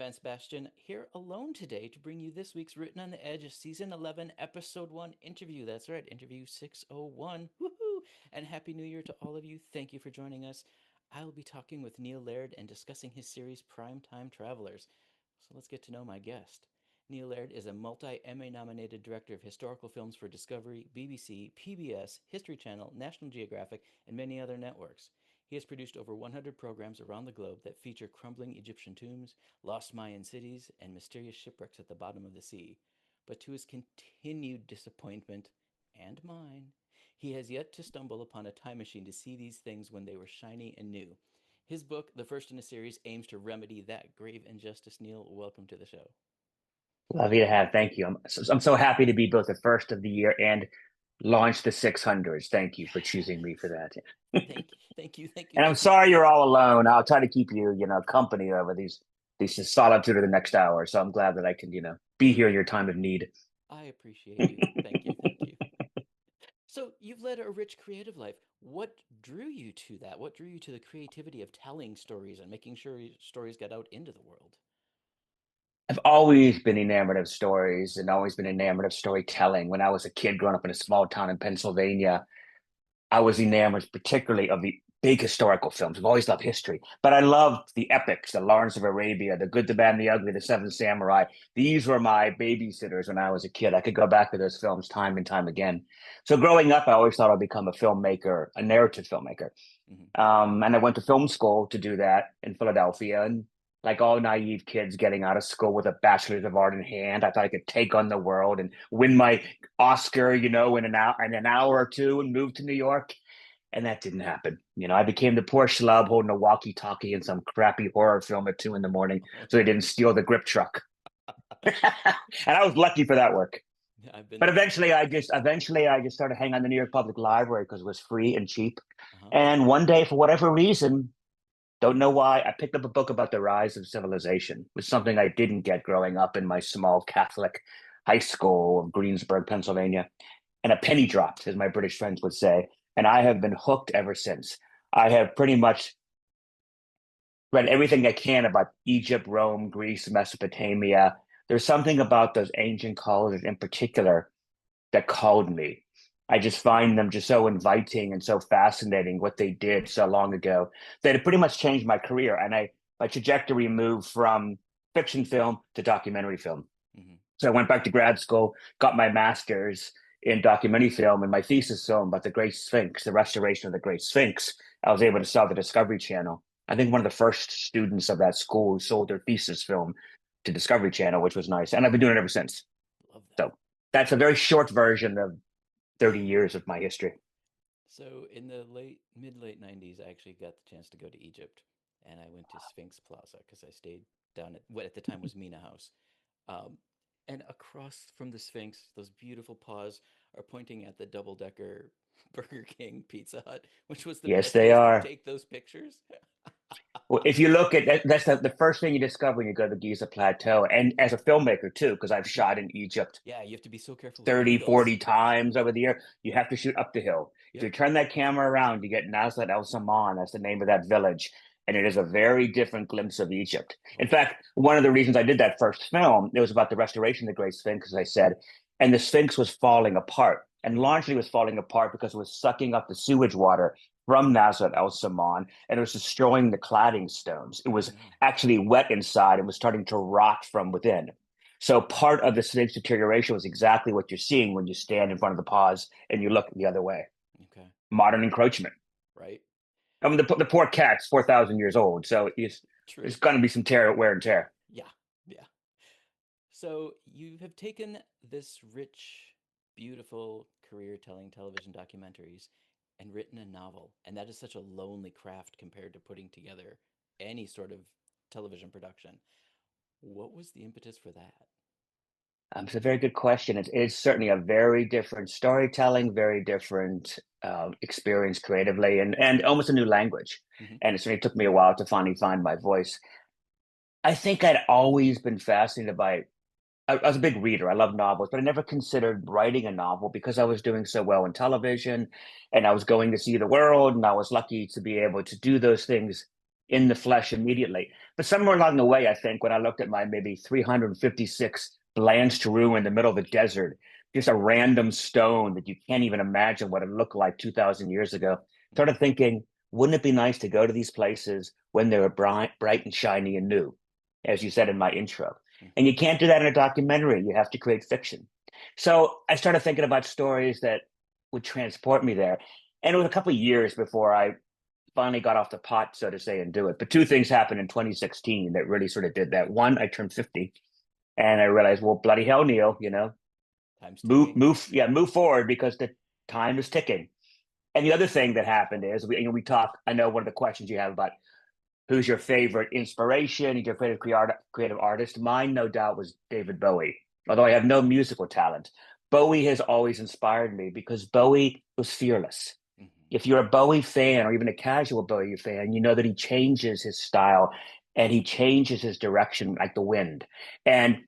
fan Sebastian, here alone today to bring you this week's Written on the Edge Season 11, Episode 1 interview. That's right, interview 601. Woohoo! And Happy New Year to all of you. Thank you for joining us. I'll be talking with Neil Laird and discussing his series Primetime Travelers. So let's get to know my guest. Neil Laird is a multi-Emmy-nominated director of historical films for Discovery, BBC, PBS, History Channel, National Geographic, and many other networks. He has produced over 100 programs around the globe that feature crumbling Egyptian tombs, lost Mayan cities, and mysterious shipwrecks at the bottom of the sea. But to his continued disappointment, and mine, he has yet to stumble upon a time machine to see these things when they were shiny and new. His book, the first in a series, aims to remedy that grave injustice. Neil, welcome to the show. Lovely to have. Thank you. I'm so happy to be both the first of the year and launch the 600s. Thank you for choosing me for that. Thank you, thank you, thank you, And I'm thank you. sorry you're all alone. I'll try to keep you, company over these solitude of the next hour. So I'm glad that I can, be here in your time of need. I appreciate you. Thank you, thank you. So you've led a rich creative life. What drew you to that? What drew you to the creativity of telling stories and making sure stories get out into the world? I've always been enamored of stories and always been enamored of storytelling. When I was a kid growing up in a small town in Pennsylvania, I was enamored particularly of the big historical films. I've always loved history, but I loved the epics, the Lawrence of Arabia, the Good, the Bad, and the Ugly, the Seven Samurai. These were my babysitters when I was a kid. I could go back to those films time and time again. So growing up, I always thought I'd become a filmmaker, a narrative filmmaker. Hmm. And I went to film school to do that in Philadelphia. And like all naive kids getting out of school with a bachelor's of art in hand, I thought I could take on the world and win my Oscar, in an hour or two and move to New York. And that didn't happen. I became the poor schlub holding a walkie-talkie in some crappy horror film at 2 a.m. Oh so they no. didn't steal the grip truck. And I was lucky for that work. I've been But there. eventually I just started hanging on the New York Public Library because it was free and cheap. Uh-huh. And one day, for whatever reason, don't know why, I picked up a book about the rise of civilization. It was something I didn't get growing up in my small Catholic high school of Greensburg, Pennsylvania. And a penny dropped, as my British friends would say. And I have been hooked ever since. I have pretty much read everything I can about Egypt, Rome, Greece, Mesopotamia. There's something about those ancient cultures in particular that called me. I just find them just so inviting and so fascinating what they did so long ago that it pretty much changed my career. And my trajectory moved from fiction film to documentary film. Hmm. So I went back to grad school, got my master's in documentary film, and my thesis film about the Great Sphinx, the restoration of the Great Sphinx. I was able to sell the Discovery Channel. I think one of the first students of that school who sold their thesis film to Discovery Channel, which was nice. And I've been doing it ever since. Love that. So that's a very short version of 30 years of my history. So in the late 90s, I actually got the chance to go to Egypt, and I went to Sphinx Plaza because I stayed down at what at the time was Mina House. Um, and across from the Sphinx, those beautiful paws are pointing at the double-decker Burger King Pizza Hut, which was the Yes, best they place to are. take those pictures. Well, if you look at that, that's the first thing you discover when you go to the Giza Plateau. And as a filmmaker, too, because I've Mhm. shot in Egypt Yeah, you have to be so careful with the 30, angles. 40 times over the year, you have to shoot up the hill. If Yep. you turn that camera around, you get Nazlet El Saman. That's the name of that village. And it is a very different glimpse of Egypt. Oh In yeah. fact, one of the reasons I did that first film, it was about the restoration of the Great Sphinx, as I said, and the Sphinx was falling apart. And Hmm. largely was falling apart because it was sucking up the sewage water from Nazlet El Saman and it was destroying the cladding stones. It Oh was no. actually wet inside and was starting to rot from within. So part of the Sphinx deterioration was exactly what you're seeing when you stand in front of the pause and you look the other way. Okay. Modern encroachment. Right. I mean, the poor cat's 4,000 years old, so True. there's going to be some wear and tear. Yeah. Yeah. So you have taken this rich, beautiful career telling television documentaries and written a novel, and that is such a lonely craft compared to putting together any sort of television production. What was the impetus for that? It's a very good question. It's certainly a very different storytelling, very different experience creatively, and almost a new language. Hmm. And it certainly took me a while to finally find my voice. I think I'd always been fascinated by I was a big reader. I love novels, but I never considered writing a novel because I was doing so well in television and I was going to see the world and I was lucky to be able to do those things in the flesh immediately. But somewhere along the way, I think when I looked at my maybe 356 blanched room in the middle of the desert, just a random stone that you can't even imagine what it looked like 2,000 years ago, started thinking, wouldn't it be nice to go to these places when they were bright and shiny and new, as you said in my intro? And you can't do that in a documentary. You have to create fiction. So I started thinking about stories that would transport me there. And it was a couple of years before I finally got off the pot, so to say, and do it. But two things happened in 2016 that really sort of did that. One, I turned 50 and I realized, well, bloody hell, Neil, Time's move, ticking. move forward because the time is ticking. And the other thing that happened is we talk. I know one of the questions you have about who's your favorite inspiration, your favorite creative artist. Mine, no doubt, was David Bowie. Although I have no musical talent, Bowie has always inspired me because Bowie was fearless. Mm-hmm. If you're a Bowie fan or even a casual Bowie fan, you know that he changes his style and he changes his direction like the wind. And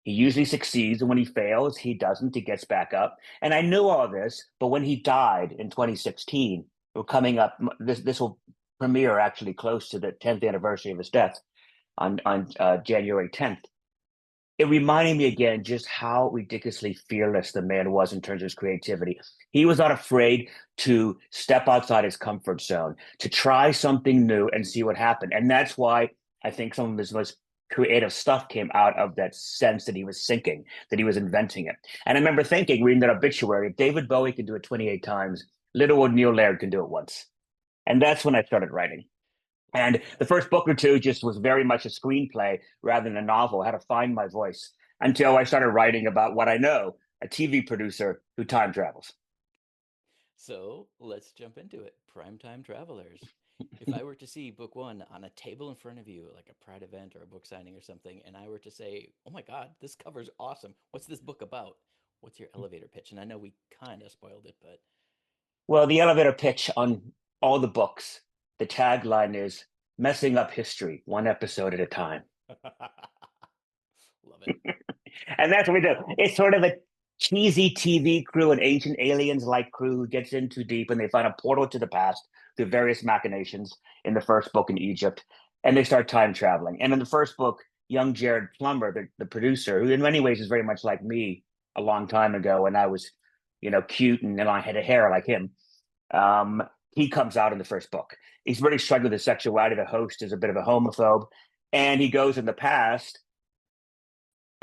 he usually succeeds. And when he fails, he doesn't. He gets back up. And I knew all this, but when he died in 2016, we're coming up, this will premiere actually close to the 10th anniversary of his death on January 10th. It reminded me again just how ridiculously fearless the man was in terms of his creativity. He was not afraid to step outside his comfort zone, to try something new and see what happened. And that's why I think some of his most creative stuff came out of that sense that he was sinking, that he was inventing it. And I remember thinking, reading that obituary, if David Bowie can do it 28 times, little old Neil Laird can do it once. And that's when I started writing. And the first book or two just was very much a screenplay rather than a novel. I had to find my voice until I started writing about what I know, a TV producer who time travels. So let's jump into it. Primetime Travelers. If I were to see book one on a table in front of you, like a Pride event or a book signing or something, and I were to say, oh my God, this cover's awesome. What's this book about? What's your elevator pitch? And I know we kind of spoiled it, but Well, the elevator pitch on all the books, the tagline is messing up history, one episode at a time. love it. And that's what we do. It's sort of a cheesy TV crew, an ancient aliens like crew who gets in too deep and they find a portal to the past through various machinations in the first book in Egypt. And they start time traveling. And in the first book, young Jared Plumber, the producer, who in many ways is very much like me a long time ago when I was, cute and I had a hair like him. Um, he comes out in the first book. He's really struggling with his sexuality. The host is a bit of a homophobe. And he goes in the past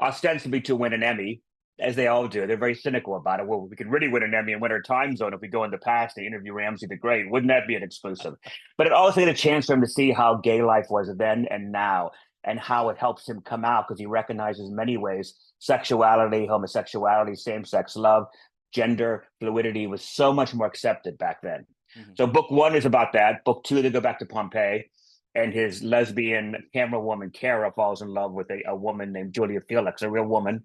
ostensibly to win an Emmy, as they all do. They're very cynical about it. Well, we could really win an Emmy and win our time zone if we go in the past and interview Ramsey the Great. Wouldn't that be an exclusive? But it also get a chance for him to see how gay life was then and now and how it helps him come out because he recognizes in many ways sexuality, homosexuality, same sex love, gender fluidity was so much more accepted back then. Mm-hmm. So book one is about that. Book two, they go back to Pompeii and his lesbian camera woman, Kara, falls in love with a woman named Julia Felix, a real woman.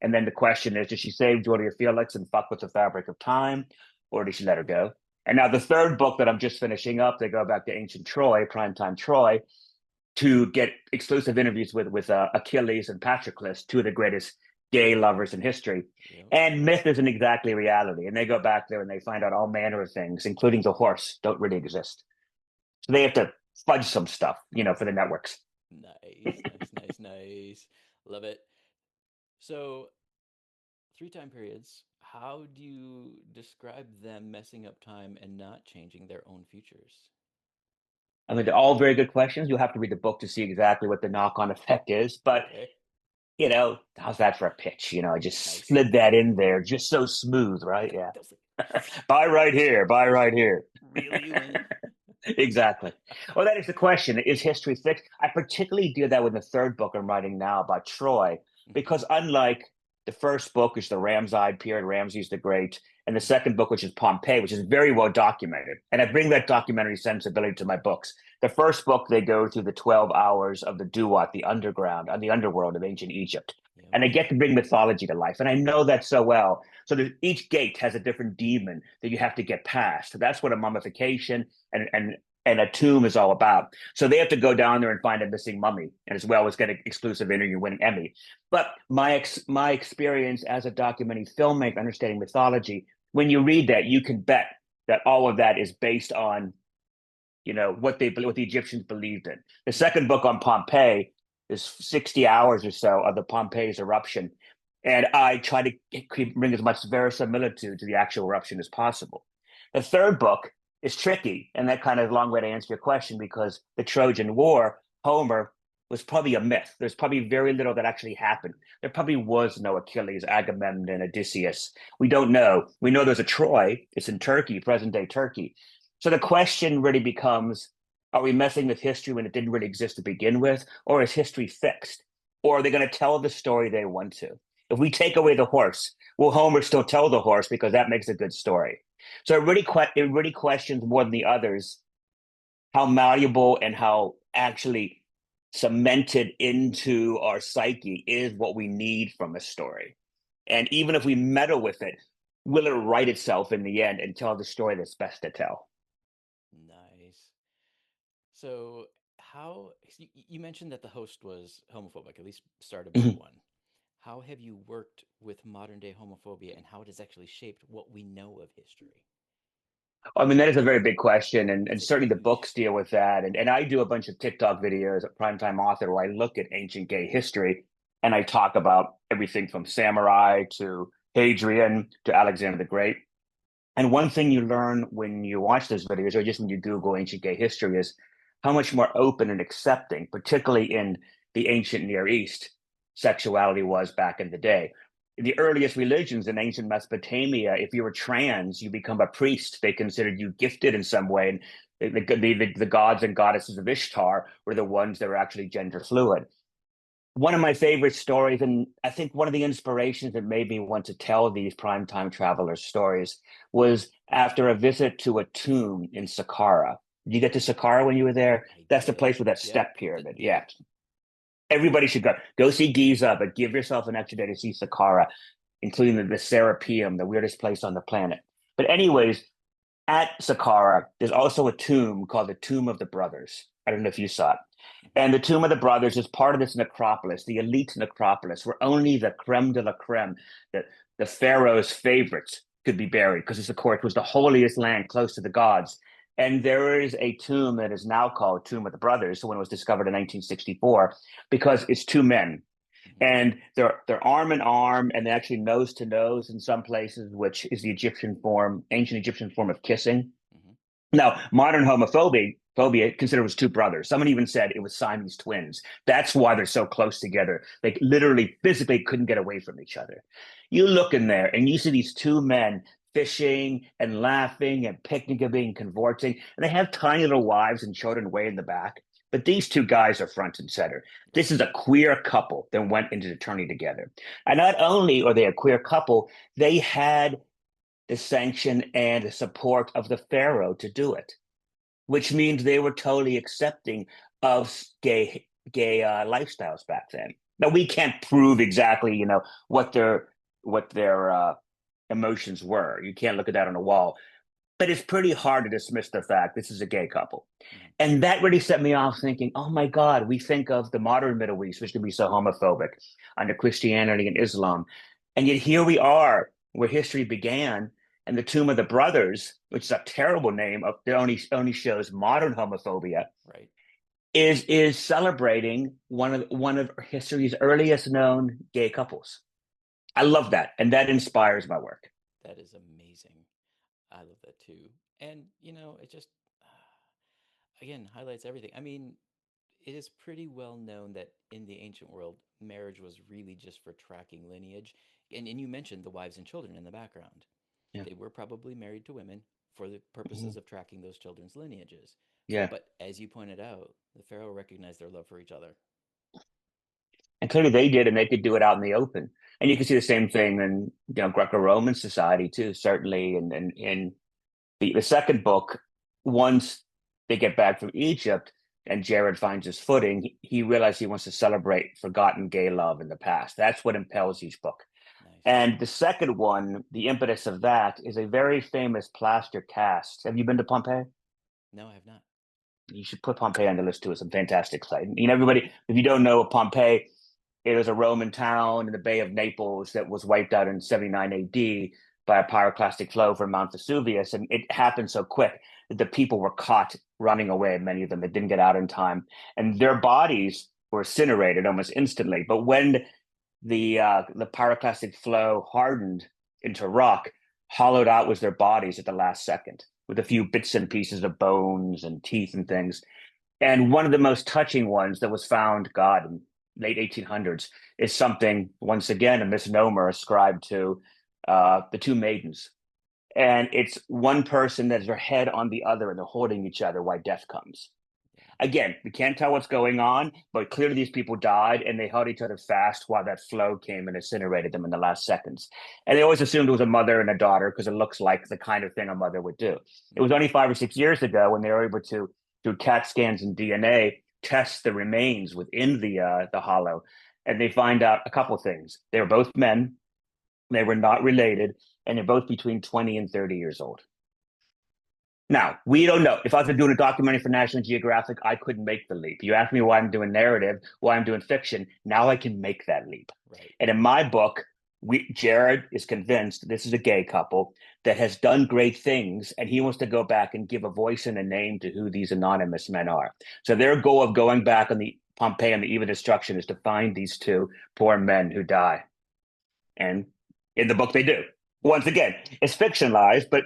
And then the question is, did she save Julia Felix and fuck with the fabric of time, or did she let her go? And now the third book that I'm just finishing up, they go back to ancient Troy, primetime Troy, to get exclusive interviews with Achilles and Patroclus, two of the greatest gay lovers in history. Yep. And myth isn't exactly reality. And they go back there and they find out all manner of things, including the horse, don't really exist. So they have to fudge some stuff, for the networks. Nice, nice, nice, nice. Love it. So, three time periods. How do you describe them messing up time and not changing their own futures? I mean, they're all very good questions. You'll have to read the book to see exactly what the knock-on effect is. But, Okay, how's that for a pitch? I just nice. slid that in there just so smooth, right? Yeah. That was like, Buy right here, buy right here. reel you in. Exactly. Well, that is the question. Is history fixed? I particularly do that with the third book I'm writing now about Troy, Mm-hmm. because unlike the first book, which is the Ramside period, Ramses the Great, and the second book, which is Pompeii, which is very well documented, and I bring that documentary sensibility to my books. The first book, they go through the 12 hours of the Duat, the underground, on the underworld of ancient Egypt. Yep. And I get to bring mythology to life. And I know that so well. So that each gate has a different demon that you have to get past. That's what a mummification and a tomb is all about. So they have to go down there and find a missing mummy, and as well as get an exclusive interview, win an Emmy. But my experience as a documentary filmmaker, understanding mythology, when you read that, you can bet that all of that is based on what the Egyptians believed in. The second book on Pompeii is 60 hours or so of the Pompeii's eruption, and I try to bring as much verisimilitude to the actual eruption as possible. The third book is tricky, and that kind of long way to answer your question because the Trojan War, Homer was probably a myth. There's probably very little that actually happened. There probably was no Achilles, Agamemnon, Odysseus. We don't know. We know there's a Troy. It's in Turkey, present day Turkey. So the question really becomes, are we messing with history when it didn't really exist to begin with? Or is history fixed? Or are they going to tell the story they want to? If we take away the horse, will Homer still tell the horse because that makes a good story? So it really questions more than the others how malleable and how actually cemented into our psyche is what we need from a story. And even if we meddle with it, will it right itself in the end and tell the story that's best to tell? Nice. So, you mentioned that the host was homophobic, at least start of book Mhm. one. How have you worked with modern day homophobia and how it has actually shaped what we know of history? I mean, that is a very big question, and It's a certainly the huge. books deal with that. And I do a bunch of TikTok videos at Primetime Author where I look at ancient gay history and I talk about everything from samurai to Hadrian to Alexander the Great. And one thing you learn when you watch those videos, or just when you Google ancient gay history, is how much more open and accepting, particularly in the ancient Near East, sexuality was back in the day. The earliest religions in ancient Mesopotamia, if you were trans, you become a priest. They considered you gifted in some way. And the gods and goddesses of Ishtar were the ones that were actually gender fluid. One of my favorite stories, and I think one of the inspirations that made me want to tell these primetime traveler stories, was after a visit to a tomb in Saqqara. Did you get to Saqqara when you were there? I That's the did. place with that Yep. step pyramid. Yep. Yeah. Everybody should go. Go see Giza, but give yourself an extra day to see Saqqara, including the Serapeum, the weirdest place on the planet. But anyways, at Saqqara, there's also a tomb called the Tomb of the Brothers. I don't know if you saw it. Hmm. And the Tomb of the Brothers is part of this necropolis, the elite necropolis, where only the creme de la creme, the pharaoh's favorites, could be buried, because it's, of course, was the holiest land close to the gods. And there is a tomb that is now called Tomb of the Brothers, the one that was discovered in 1964, because it's two men, Hmm. and they're arm in arm and they're actually nose to nose in some places, which is the ancient Egyptian form of kissing. Hmm. Now, modern phobia considered it was two brothers. Someone even said it was Siamese twins. That's why they're so close together. They literally physically couldn't get away from each other. You look in there and you see these two men fishing and laughing and picnicking and cavorting, and they have tiny little wives and children way in the back. But these two guys are front and center. This Right. is a queer couple that went into eternity together. And not only are they a queer couple, they had the sanction and the support of the pharaoh to do it, which means they were totally accepting of gay lifestyles back then. Now we can't prove exactly, what their emotions were. You can't look at that on a wall, but it's pretty hard to dismiss the fact this is a gay couple. Hmm. And that really set me off thinking, oh my God, we think of the modern Middle East, which can be so homophobic under Christianity and Islam. And yet here we are where history began. And the Tomb of the Brothers, which is a terrible name, that only shows modern homophobia, Right. is celebrating one of history's earliest known gay couples. I love that, and that inspires my work. That is amazing. I love that too. And, it just, again, highlights everything. I mean, it is pretty well known that in the ancient world, marriage was really just for tracking lineage. And you mentioned the wives and children in the background. Yeah. They were probably married to women for the Mhm. purposes of tracking those children's lineages. Yeah. But as you pointed out, the pharaoh recognized their love for each other. And clearly they did, and they could do it out in the open. And you can see the same thing in Greco-Roman society too, certainly. And in the second book, once they get back from Egypt and Jared finds his footing, he realizes he wants to celebrate forgotten gay love in the past. That's what impels each book. Nice. And the second one, the impetus of that is a very famous plaster cast. Have you been to Pompeii? No, I have not. You should put Pompeii on the list too. It's a fantastic site. Everybody, if you don't know Pompeii, it was a Roman town in the Bay of Naples that was wiped out in 79 AD by a pyroclastic flow from Mount Vesuvius, and it happened so quick. the people were caught running away, many of them that didn't get out in time, and their bodies were incinerated almost instantly. But when the pyroclastic flow hardened into rock, hollowed out was their bodies at the last second, with a few bits and pieces of bones and teeth and things. And one of the most touching ones that was found, God, in late 1800s, is something, once again, a misnomer ascribed to the two maidens. And it's one person that has their head on the other and they're holding each other while death comes. Again, we can't tell what's going on, but clearly these people died and they held each other fast while that flow came and incinerated them in the last seconds. And they always assumed it was a mother and a daughter because it looks like the kind of thing a mother would do. It was only 5 or 6 years ago when they were able to, through CAT scans and DNA, test the remains within the hollow, and they find out a couple of things. They were both men, they were not related, and they're both between 20 and 30 years old. Now, we don't know. If I was doing a documentary for National Geographic, I couldn't make the leap. You asked me why I'm doing narrative, why I'm doing fiction. Now I can make that leap. Right. And in my book, Jared is convinced this is a gay couple that has done great things, and he wants to go back and give a voice and a name to who these anonymous men are. So their goal of going back on the Pompeii on the eve of destruction is to find these two poor men who die. And in the book, they do. Once again, it's fictionalized, but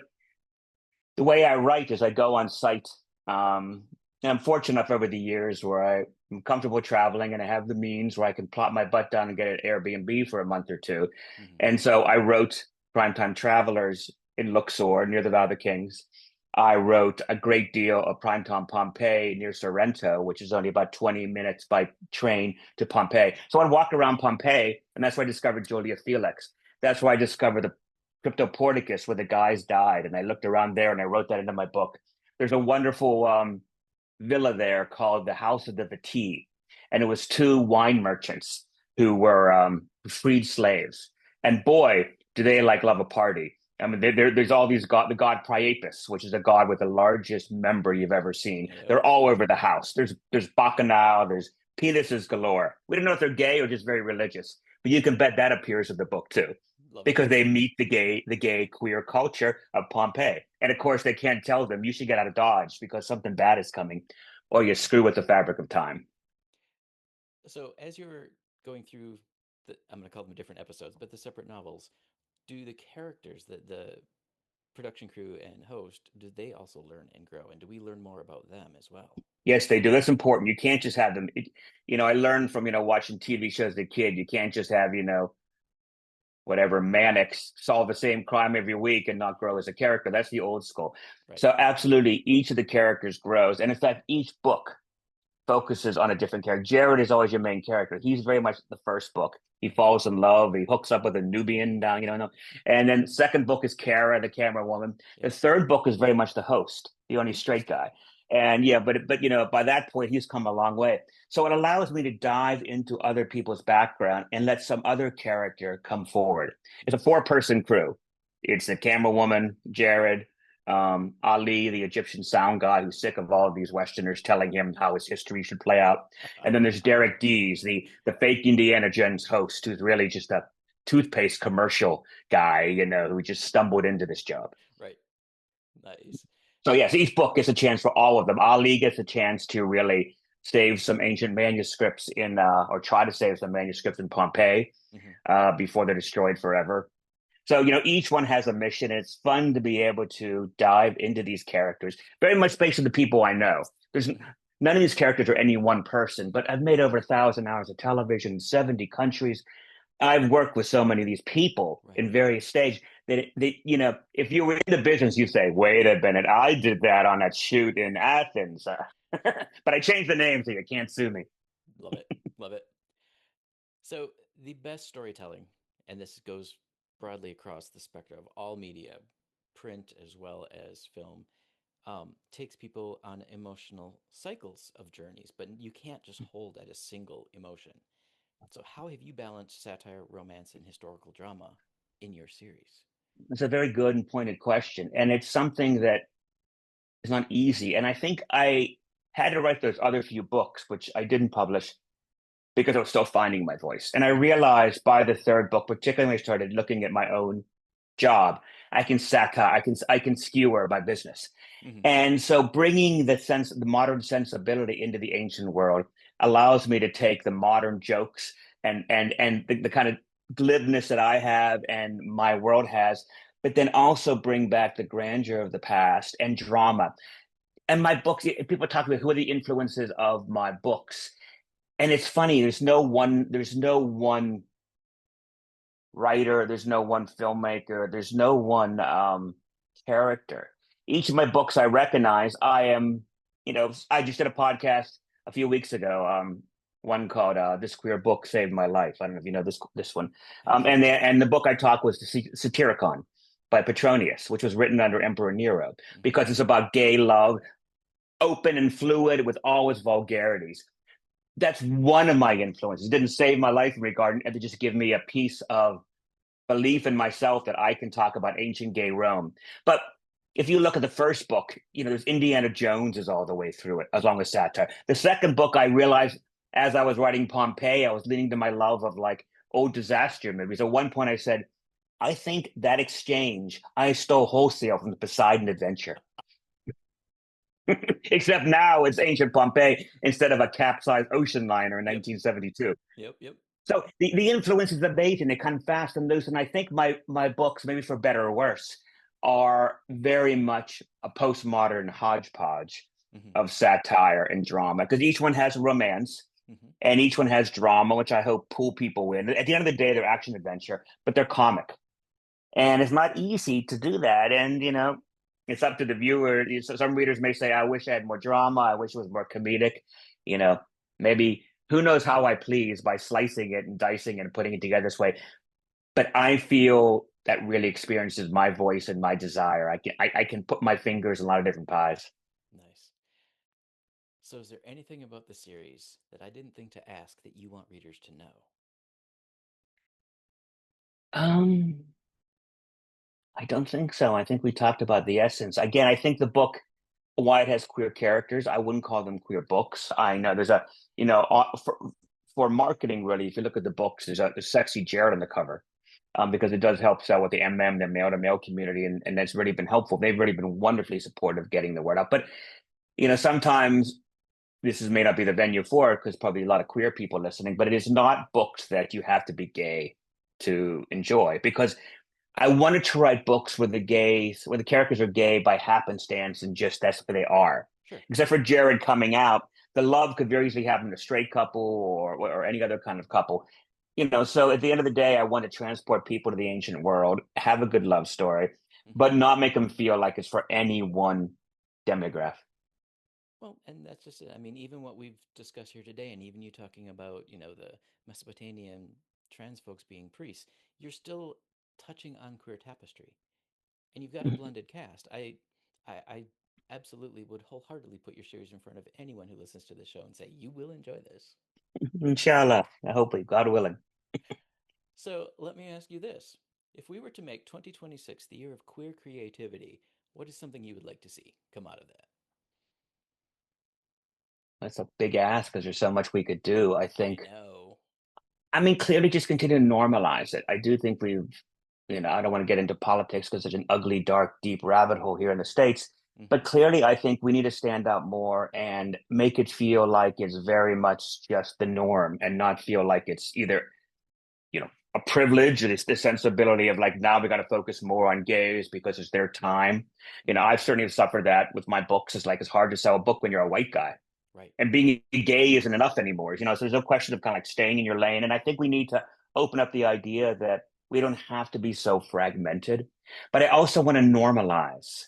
the way I write is I go on site. And I'm fortunate enough over the years where I'm comfortable traveling and I have the means where I can plop my butt down and get an Airbnb for a month or two. Mm-hmm. And so I wrote Primetime Travelers in Luxor near the Valley of the Kings. I wrote a great deal of Primetime Pompeii near Sorrento, which is only about 20 minutes by train to Pompeii. So I'd walk around Pompeii, and that's where I discovered Julia Felix. That's where I discovered the Cryptoporticus where the guys died. And I looked around there and I wrote that into my book. There's a wonderful villa there called the House of the Viti. And it was two wine merchants who were freed slaves. And boy, do they love a party. I mean, there's all these the god Priapus, which is a god with the largest member you've ever seen. Yeah. They're all over the house. There's bacchanal, there's penises galore. We don't know if they're gay or just very religious, but you can bet that appears in the book too. Because they meet the gay queer culture of Pompeii. And of course, they can't tell them, you should get out of Dodge because something bad is coming, or you screw with the fabric of time. So as you're going through, I'm going to call them different episodes, but the separate novels, do the characters, the production crew and host, do they also learn and grow? And do we learn more about them as well? Yes, they do. That's important. You can't just have them. I learned from, watching TV shows as a kid. You can't just have, whatever Mannix solve the same crime every week and not grow as a character. That's the old school. Right. So absolutely, each of the characters grows. And in fact, each book focuses on a different character. Jared is always your main character. He's very much the first book. He falls in love. He hooks up with a Nubian down, And then the second book is Kara, the camera woman. Yeah. The third book is very much the host, the only straight guy. And yeah, but by that point, he's come a long way. So it allows me to dive into other people's background and let some other character come forward. It's a 4-person crew. It's the camera woman, Jared, Ali, the Egyptian sound guy who's sick of all of these Westerners telling him how his history should play out. And then there's Derek Dees, the fake Indiana Jones host, who's really just a toothpaste commercial guy, who just stumbled into this job. Right. Nice. So yes, each book gets a chance for all of them. Ali gets a chance to really save some ancient manuscripts or try to save some manuscripts in Pompeii before they're destroyed forever. So, each one has a mission. It's fun to be able to dive into these characters, very much based on the people I know. None of these characters are any one person, but I've made over 1,000 hours of television in 70 countries. I've worked with so many of these people in various stages that if you were in the business, you say, wait a minute, I did that on that shoot in Athens. But I changed the name so you can't sue me. Love it. Love it. So the best storytelling, and this goes broadly across the spectrum of all media, print as well as film, takes people on emotional cycles of journeys, but you can't just hold at a single emotion. So how have you balanced satire, romance, and historical drama in your series? It's a very good and pointed question. And it's something that is not easy. And I think I had to write those other few books, which I didn't publish because I was still finding my voice. And I realized by the third book, particularly when I started looking at my own job, I can satire, I can skewer my business. Hmm. And so bringing the modern sensibility into the ancient world allows me to take the modern jokes and the kind of glibness that I have and my world has, but then also bring back the grandeur of the past and drama. And my books, people talk about who are the influences of my books. And it's funny, there's no one writer, there's no one filmmaker, there's no one character. Each of my books I recognize, I just did a podcast a few weeks ago, one called "This Queer Book Saved My Life." I don't know if you know this one. Actually, And the book I talked was the Satyricon by Petronius, which was written under Emperor Nero, hmm because it's about gay love, open and fluid with all its vulgarities. That's one of my influences. It didn't save my life in regard, and to just give me a piece of belief in myself that I can talk about ancient gay Rome. But if you look at the first book, there's Indiana Jones is all the way through it, as long as satire. The second book, I realized as I was writing Pompeii, I was leaning to my love of like old disaster movies. At one point, I said, I think that exchange I stole wholesale from the Poseidon Adventure. Except now it's ancient Pompeii instead of a capsized ocean liner in yep, 1972. yep, yep. So the influences of amazing. They come fast and loose. And I think my books, maybe for better or worse, are very much a postmodern hodgepodge Hmm. of satire and drama, because each one has romance Hmm. and each one has drama, which I hope pull people in. At the end of the day, they're action adventure, but they're comic. And it's not easy to do that. And, it's up to the viewer. So some readers may say, I wish I had more drama. I wish it was more comedic. You know, maybe who knows how I please by slicing it and dicing it and putting it together this way. But I feel that really experiences my voice and my desire. I can put my fingers in a lot of different pies. Nice. So, is there anything about the series that I didn't think to ask that you want readers to know? Um, I don't think so. I think we talked about the essence. Again, I think the book, why it has queer characters, I wouldn't call them queer books. I know there's for marketing, really, if you look at the books, there's sexy Jared on the cover, because it does help sell with the the male to male community, and that's really been helpful. They've really been wonderfully supportive getting the word out. But, sometimes may not be the venue for it because probably a lot of queer people listening, but it is not books that you have to be gay to enjoy, because I wanted to write books where the characters are gay by happenstance and just that's what they are. Sure. Except for Jared coming out, the love could very easily happen to a straight couple or any other kind of couple. So at the end of the day, I want to transport people to the ancient world, have a good love story, Hmm. but not make them feel like it's for any one demographic. Well, and that's just it. I mean, even what we've discussed here today, and even you talking about, the Mesopotamian trans folks being priests, you're still touching on queer tapestry, and you've got a blended cast. I absolutely would wholeheartedly put your series in front of anyone who listens to the show and say you will enjoy this. Inshallah. I hope we, God willing. So let me ask you this: if we were to make 2026 the year of queer creativity, what is something you would like to see come out of that? That's a big ask because there's so much we could do. I think know. I mean, clearly just continue to normalize it. I do think I don't want to get into politics because there's an ugly, dark, deep rabbit hole here in the States. But Hmm. clearly, I think we need to stand out more and make it feel like it's very much just the norm and not feel like it's either, a privilege or this sensibility of like, now we got to focus more on gays because it's their time. Hmm. I've certainly suffered that with my books. It's like, it's hard to sell a book when you're a white guy, Right. and being gay isn't enough anymore. So there's no question of kind of like staying in your lane. And I think we need to open up the idea that we don't have to be so fragmented. But I also want to normalize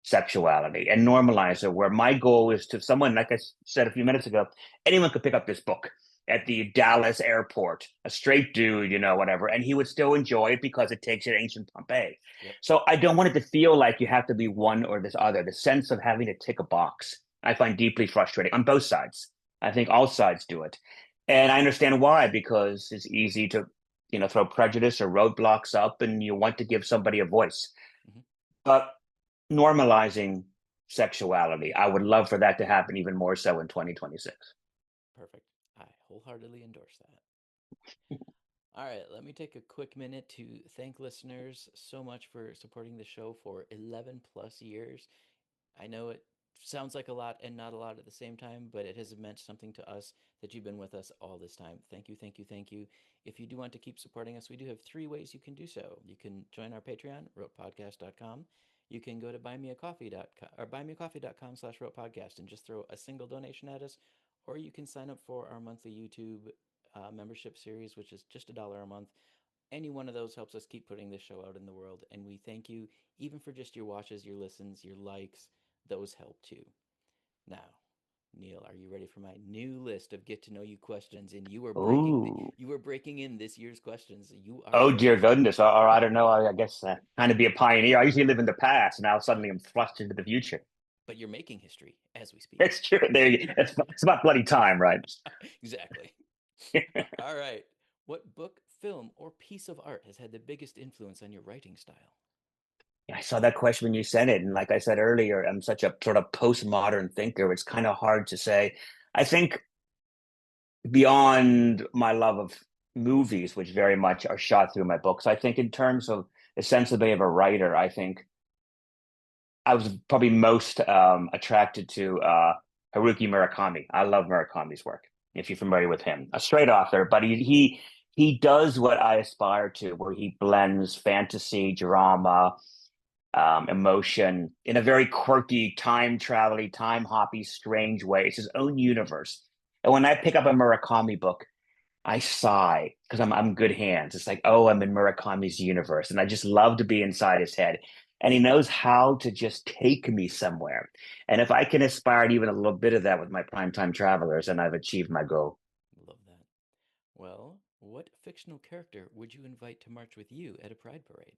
sexuality and normalize it, where my goal is to someone, like I said a few minutes ago, anyone could pick up this book at the Dallas airport, a straight dude, whatever, and he would still enjoy it because it takes you to ancient Pompeii. Yep. So I don't want it to feel like you have to be one or this other. The sense of having to tick a box, I find deeply frustrating on both sides. I think all sides do it. And I understand why, because it's easy to, throw prejudice or roadblocks up and you want to give somebody a voice. Hmm. But normalizing sexuality, I would love for that to happen even more so in 2026. Perfect. I wholeheartedly endorse that. All right, let me take a quick minute to thank listeners so much for supporting the show for 11 plus years. I know it sounds like a lot and not a lot at the same time, but it has meant something to us that you've been with us all this time. Thank you, thank you, thank you. If you do want to keep supporting us, we do have three ways you can do so. You can join our Patreon, rotepodcast.com. You can go to buymeacoffee.com or buymeacoffee.com/rotepodcast and just throw a single donation at us, or you can sign up for our monthly YouTube membership series, which is just $1 a month. Any one of those helps us keep putting this show out in the world, and we thank you even for just your watches, your listens, your likes. Those help too. Now, Neil, are you ready for my new list of get to know you questions? And Ooh. you were breaking in this year's questions. You are Oh, dear ready, goodness. Or I don't know. I guess kind of be a pioneer. I usually live in the past. Now suddenly I'm thrust into the future. but you're making history as we speak. It's true. It's about bloody time, right? Exactly. All right. What book, film, or piece of art has had the biggest influence on your writing style? I saw that question when you sent it. And like I said earlier, I'm such a sort of postmodern thinker. It's kind of hard to say. I think beyond my love of movies, which very much are shot through my books, I think in terms of the sensibility of a writer, I think I was probably most attracted to Haruki Murakami. I love Murakami's work. If you're familiar with him, a straight author, but he does what I aspire to, where he blends fantasy, drama, emotion in a very quirky, time travel time hoppy, strange way. It's his own universe. And when I pick up a Murakami book, I sigh because I'm good hands. It's like, oh, I'm in Murakami's universe. And I just love to be inside his head. And he knows how to just take me somewhere. And if I can aspire to even a little bit of that with my primetime travelers, and I've achieved my goal. Love that. Well, what fictional character would you invite to march with you at a pride parade?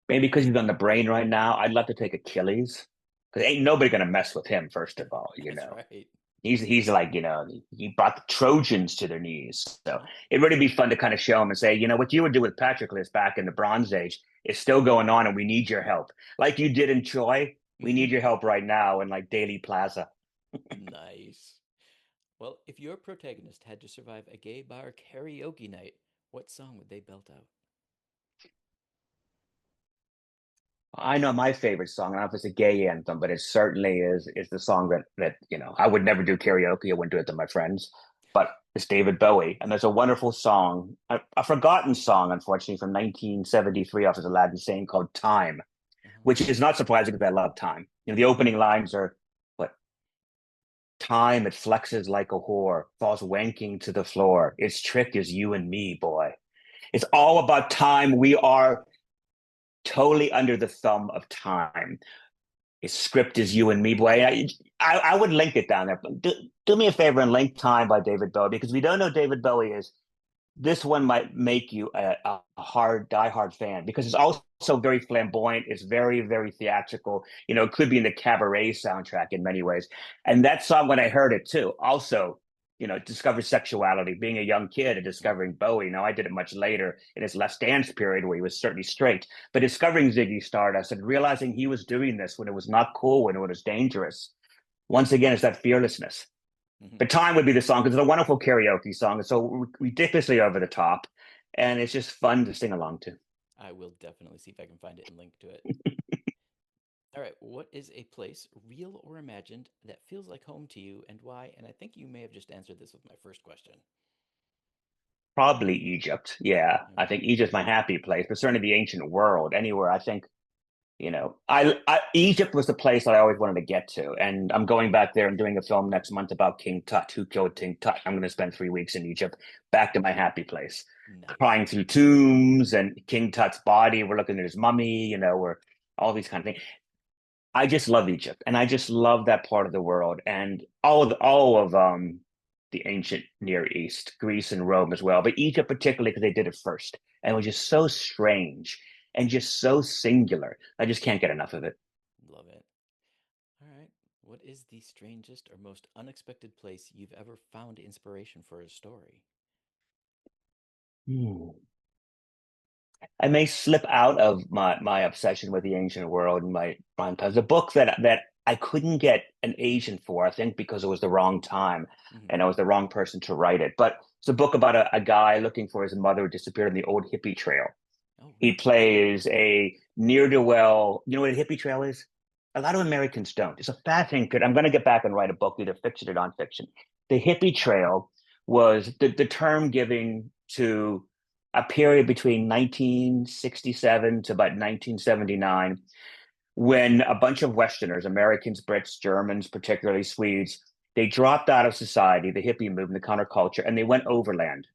Maybe because he's on the brain right now, I'd love to take Achilles. Because ain't nobody gonna mess with him, first of all, you That's know. right. He's like, he brought the Trojans to their knees. So it'd really be fun to kind of show him and say, what you would do with Patroclus back in the Bronze Age is still going on, and we need your help. Like you did in Troy, we need your help right now in like Daily Plaza. Nice. Well, if your protagonist had to survive a gay bar karaoke night, what song would they belt out? I know my favorite song. I don't know if it's a gay anthem, but it certainly is the song that I would never do karaoke. I wouldn't do it to my friends. But it's David Bowie, and there's a wonderful song, a forgotten song, unfortunately, from 1973 off his Aladdin Sane called "Time," Uh-huh. which is not surprising because I love time. The opening lines are, "What time it flexes like a whore, falls wanking to the floor. Its trick is you and me, boy. It's all about time. We are totally under the thumb of time. His script is you and me, boy. I would link it down there. Do me a favor and link Time by David Bowie because if you don't know David Bowie is, this one might make you a hard, diehard fan because it's also very flamboyant. It's very, very theatrical. It could be in the cabaret soundtrack in many ways. And that song, when I heard it too, also, discovered sexuality. Being a young kid and discovering Bowie. Now, I did it much later in his Let's Dance period where he was certainly straight. But discovering Ziggy Stardust and realizing he was doing this when it was not cool, when it was dangerous. Once again, it's that fearlessness. Mhm. But Time would be the song because it's a wonderful karaoke song. It's so ridiculously over the top, and it's just fun to sing along to. I will definitely see if I can find it and link to it. All right, what is a place, real or imagined, that feels like home to you and why? And I think you may have just answered this with my first question. Probably Egypt. Yeah, All I right. think Egypt's my happy place, but certainly the ancient world, anywhere. I think Egypt was the place that I always wanted to get to, and I'm going back there and doing a film next month about King Tut, who killed King Tut. I'm going to spend 3 weeks in Egypt, back to my happy place, Nice. crying through tombs and King Tut's body. We're looking at his mummy, we're all these kind of things. I just love Egypt, and I just love that part of the world, and all of the ancient Near East, Greece and Rome as well, but Egypt particularly because they did it first, and it was just so strange and just so singular. I just can't get enough of it. Love it. All right. What is the strangest or most unexpected place you've ever found inspiration for a story? Hmm. I may slip out of my obsession with the ancient world and my prime time. The book that I couldn't get an agent for, I think because it was the wrong time Hmm. and I was the wrong person to write it. But it's a book about a guy looking for his mother who disappeared on the old hippie trail. Oh, He really? plays a near to well, you know what a hippie trail is? A lot of Americans don't. It's a fascinating period. I'm going to get back and write a book, either fiction or nonfiction. The hippie trail was the term giving to a period between 1967 to about 1979 when a bunch of Westerners, Americans, Brits, Germans, particularly Swedes, they dropped out of society, the hippie movement, the counterculture, and they went overland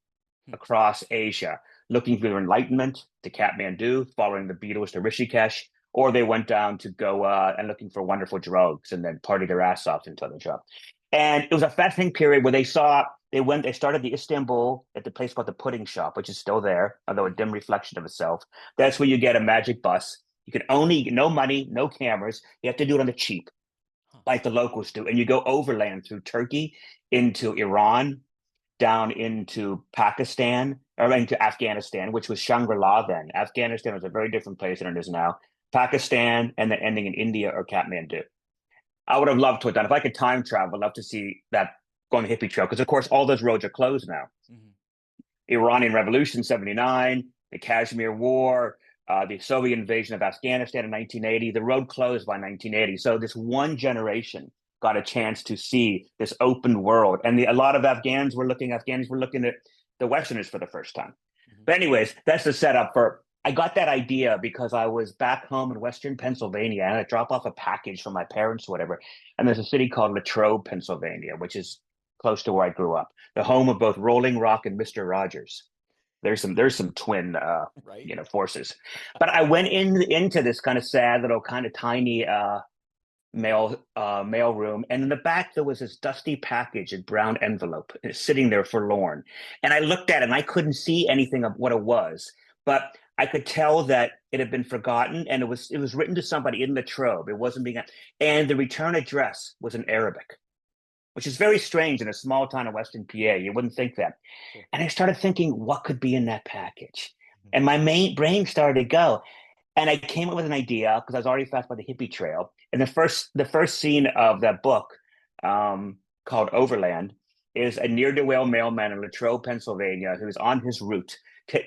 Hmm. across Asia, looking for enlightenment to Kathmandu, following the Beatles to Rishikesh, or they went down to Goa and looking for wonderful drugs and then party their ass off until they drop. And it was a fascinating period where they started the Istanbul at the place called the Pudding Shop, which is still there, although a Hmm. dim reflection of itself. That's where you get a magic bus. You can only, no money, no cameras. You have to do it on the cheap, Huh. like the locals do. And you go overland through Turkey into Iran, down into Pakistan or into Afghanistan, which was Shangri-La then. Afghanistan was a very different place than it is now. Pakistan, and then ending in India or Kathmandu. I would have loved to have done. If I could time travel, I'd love to see that going the hippie trail because, of course, all those roads are closed now. Hmm. Iranian Revolution, 79, the Kashmir War, the Soviet invasion of Afghanistan in 1980. The road closed by 1980. So this one generation got a chance to see this open world. And a lot of Afghans were looking at the Westerners for the first time. Hmm. But anyways, that's the setup for, I got that idea because I was back home in Western Pennsylvania and I drop off a package from my parents or whatever. And there's a city called Latrobe, Pennsylvania, which is close to where I grew up, the home of both Rolling Rock and Mr. Rogers. There's some twin Right? forces. But I went into this kind of sad little kind of tiny mail room, and in the back there was this dusty package in brown envelope sitting there forlorn. And I looked at it and I couldn't see anything of what it was, but I could tell that it had been forgotten and it was written to somebody in Latrobe. It wasn't being, and the return address was in Arabic, which is very strange in a small town in Western PA. You wouldn't think that. Sure. And I started thinking, what could be in that package? Hmm. And my main brain started to go. And I came up with an idea because I was already fascinated by the hippie trail. And the first scene of that book, called Overland, is a near do well mailman in Latrobe, Pennsylvania, who's on his route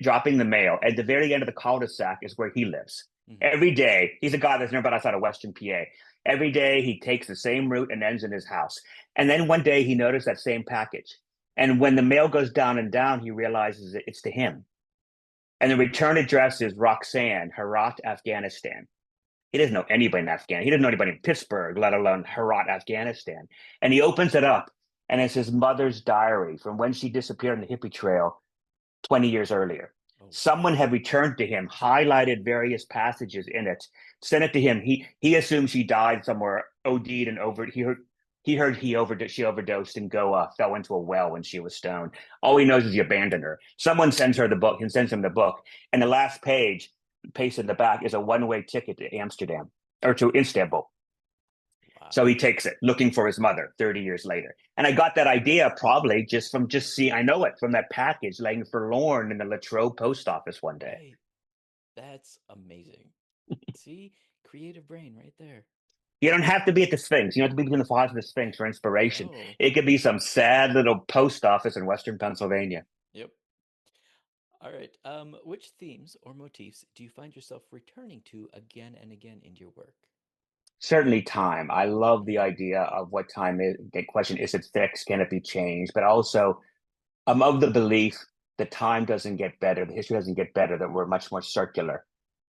dropping the mail. At the very end of the cul-de-sac is where he lives. Hmm. Every day, he's a guy that's never been outside of Western PA. Every day he takes the same route and ends in his house. And then one day he noticed that same package. And when the mail goes down and down, he realizes that it's to him. And the return address is Roxanne, Herat, Afghanistan. He doesn't know anybody in Afghanistan. He doesn't know anybody in Pittsburgh, let alone Herat, Afghanistan. And he opens it up, and it's his mother's diary from when she disappeared on the hippie trail 20 years earlier. Oh, wow. Someone had returned to him, highlighted various passages in it, sent it to him. He assumed she died somewhere, OD'd and over. He heard she overdosed and fell into a well when she was stoned. All he knows is he abandoned her. Someone sends her the book and sends him the book, and the last page, pasted in the back, is a one-way ticket to Amsterdam or to Istanbul. So Wow. he takes it, looking for his mother 30 years later. And I got that idea probably just from just seeing, I know it from that package laying forlorn in the Latrobe post office one day. Right. That's amazing. See? Creative brain right there. You don't have to be at the Sphinx. You don't have to be in the files of the Sphinx for inspiration. No. It could be some sad little post office in Western Pennsylvania. Yep. All right. Which themes or motifs do you find yourself returning to again and again in your work? Certainly time. I love the Hmm. idea of what time is. The question, is it fixed? Can it be changed? But also, I'm of the belief that time doesn't get better, the history doesn't get better, that we're much more circular,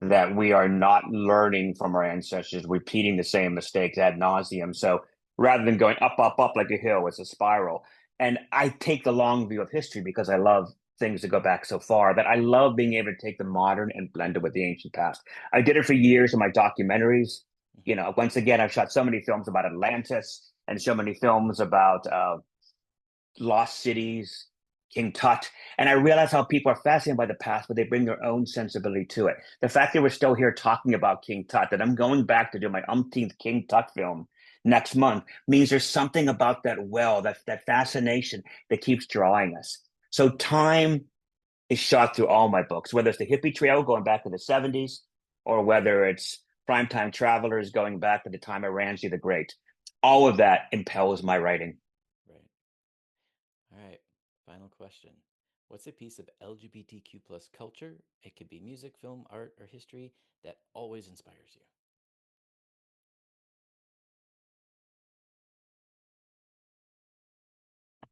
that we are not learning from our ancestors, repeating the same mistakes ad nauseum. So rather than going up, up, up like a hill, it's a spiral. And I take the long view of history because I love things that go back so far, that I love being able to take the modern and blend it with the ancient past. I did it for years in my documentaries. Hmm. Once again, I've shot so many films about Atlantis and so many films about lost cities, King Tut. And I realize how people are fascinated by the past, but they bring their own sensibility to it. The fact that we're still here talking about King Tut, that I'm going back to do my umpteenth King Tut film next month, means there's something about that well, that fascination that keeps drawing us. So time is shot through all my books, whether it's the hippie trail going back to the 70s, or whether it's Primetime Travelers, going back to the time of Ramsay the Great. All of that impels my writing. Right. All right. Final question. What's a piece of LGBTQ plus culture? It could be music, film, art, or history that always inspires you.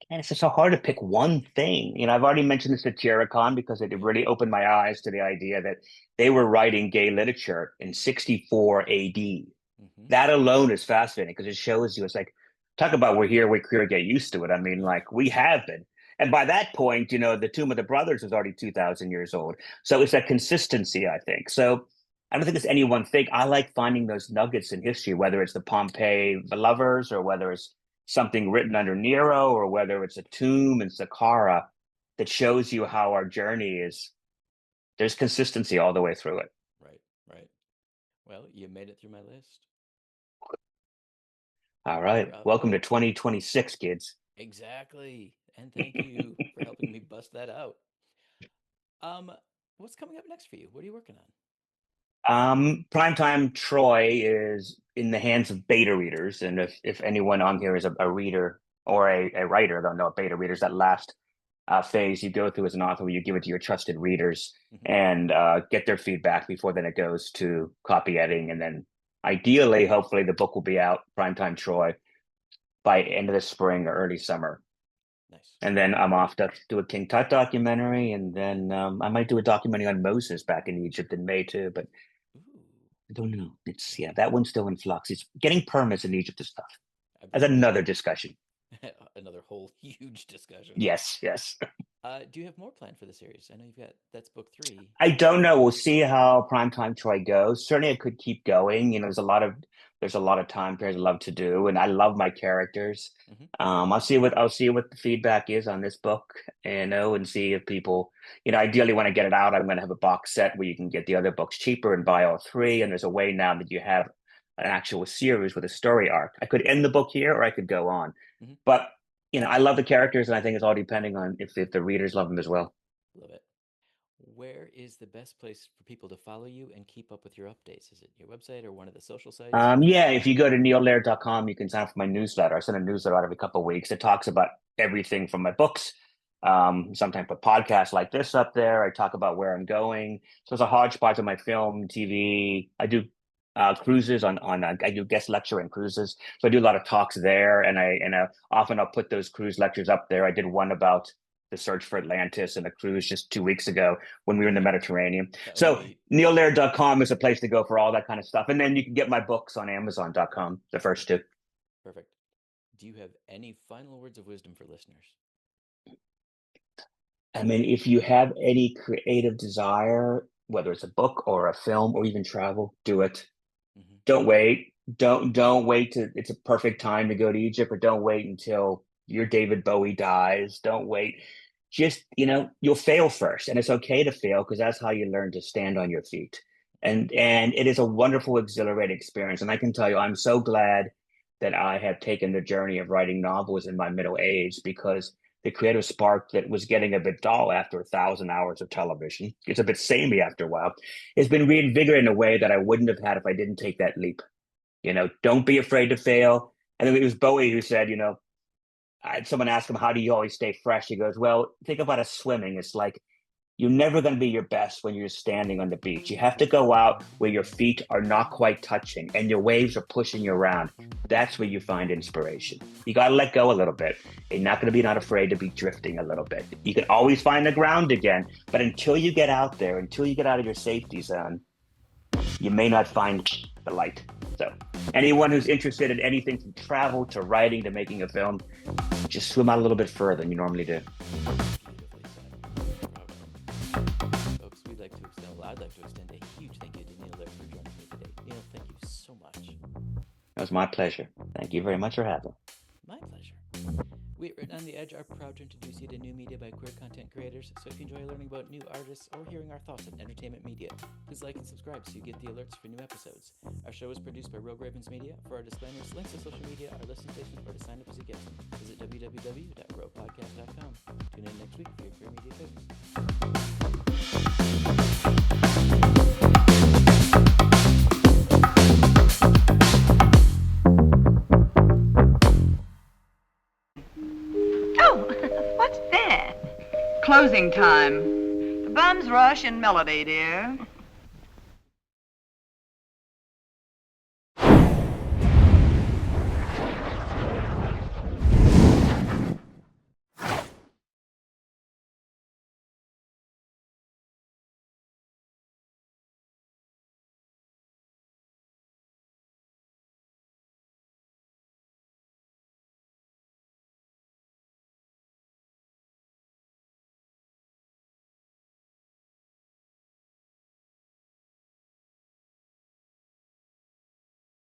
And it's just so hard to pick one thing. I've already mentioned the Satyricon because it Yep. really opened my eyes to the idea that they were writing gay literature in 64 AD. Mm-hmm. That alone is fascinating because it shows you, it's like, talk about we're here, we're queer, get used to it. I mean, like, we have been. And by that point, the Tomb of the Brothers was already 2,000 years old. So it's that consistency, I think. So I don't think it's any one thing. I like finding those nuggets in history, whether it's the Pompeii lovers or whether it's something written under Nero or whether it's a tomb in Saqqara that shows you how our journey is. There's consistency all the way through it. Right. Right. Well, you made it through my list. All right. Welcome Bravo. to 2026, kids. Exactly. And thank you for helping me bust that out. Um, what's coming up next for you? What are you working on? Primetime Troy is in the hands of beta readers, and if anyone on here is a reader or a writer, they'll know what beta readers. That last phase you go through as an author, where you give it to your trusted readers Mm-hmm. and get their feedback before then it goes to copy editing, and then ideally, hopefully, the book will be out Primetime Troy by end of the spring or early summer. Nice. And then I'm off to do a King Tut documentary, and then I might do a documentary on Moses back in Egypt in May too. But Ooh, I don't know. It's yeah, that one's still in flux. It's getting permits in Egypt is tough. I That's bet it another is. discussion. Another whole huge discussion. Yes, yes. Do you have more planned for the series? I know you've got that's book three. I don't know. We'll see how Primetime Troy goes. Certainly, it could keep going. There's a lot of time periods I love to do, and I love my characters. Mm-hmm. I'll see what the feedback is on this book, and see if people, ideally when I get it out, I'm going to have a box set where you can get the other books cheaper and buy all three. And there's a way now that you have an actual series with a story arc. I could end the book here, or I could go on. Mm-hmm. But I love the characters, and I think it's all depending on if the readers love them as well. Love it. Where is the best place for people to follow you and keep up with your updates? Is it your website or one of the social sites? Yeah, if you go to neollaird.com, you can sign up for my newsletter. I send a newsletter out every couple of weeks. It talks about everything from my books. Sometimes put podcasts like this up there. I talk about where I'm going. So it's a hodgepodge of my film, TV. I do cruises on. I do guest lecture and cruises. So I do a lot of talks there, and often I'll put those cruise lectures up there. I did one about the search for Atlantis and a cruise just 2 weeks ago when we were in the Mediterranean. That was So neat. neollaird.com is a place to go for all that kind of stuff. And then you can get my books on amazon.com, the first two. Perfect. Do you have any final words of wisdom for listeners? I mean, if you have any creative desire, whether it's a book or a film or even travel, do it. Mm-hmm. Don't wait. Don't wait to it's a perfect time to go to Egypt, or don't wait until your David Bowie dies. Don't wait. Just, you'll fail first, and it's okay to fail because that's how you learn to stand on your feet. And it is a wonderful, exhilarating experience. And I can tell you, I'm so glad that I have taken the journey of writing novels in my middle age, because the creative spark that was getting a bit dull after 1,000 hours of television, it's a bit samey after a while, has been reinvigorated in a way that I wouldn't have had if I didn't take that leap. Don't be afraid to fail. And then it was Bowie who said, someone asked him, how do you always stay fresh? He goes, well, think about it swimming. It's like you're never going to be your best when you're standing on the beach. You have to go out where your feet are not quite touching and your waves are pushing you around. That's where you find inspiration. You got to let go a little bit. You're not afraid to be drifting a little bit. You can always find the ground again, but until you get out there, until you get out of your safety zone, you may not find the light. So anyone who's interested in anything from travel to writing to making a film, just swim out a little bit further than you normally do. Beautifully said. Bravo. Folks, I'd like to extend a huge thank you to Neil Laird for joining me today. Neil, thank you so much. It was my pleasure. Thank you very much for having me. My pleasure. We at Written on the Edge are proud to introduce you to new media by queer content creators, so if you enjoy learning about new artists or hearing our thoughts on entertainment media, please like and subscribe so you get the alerts for new episodes. Our show is produced by Rogue Ravens Media. For our disclaimers, links to social media, our listing station, or to sign up as a guest, visit www.roguepodcast.com. Tune in next week for your queer media fix. Closing time. The bums rush in melody, dear.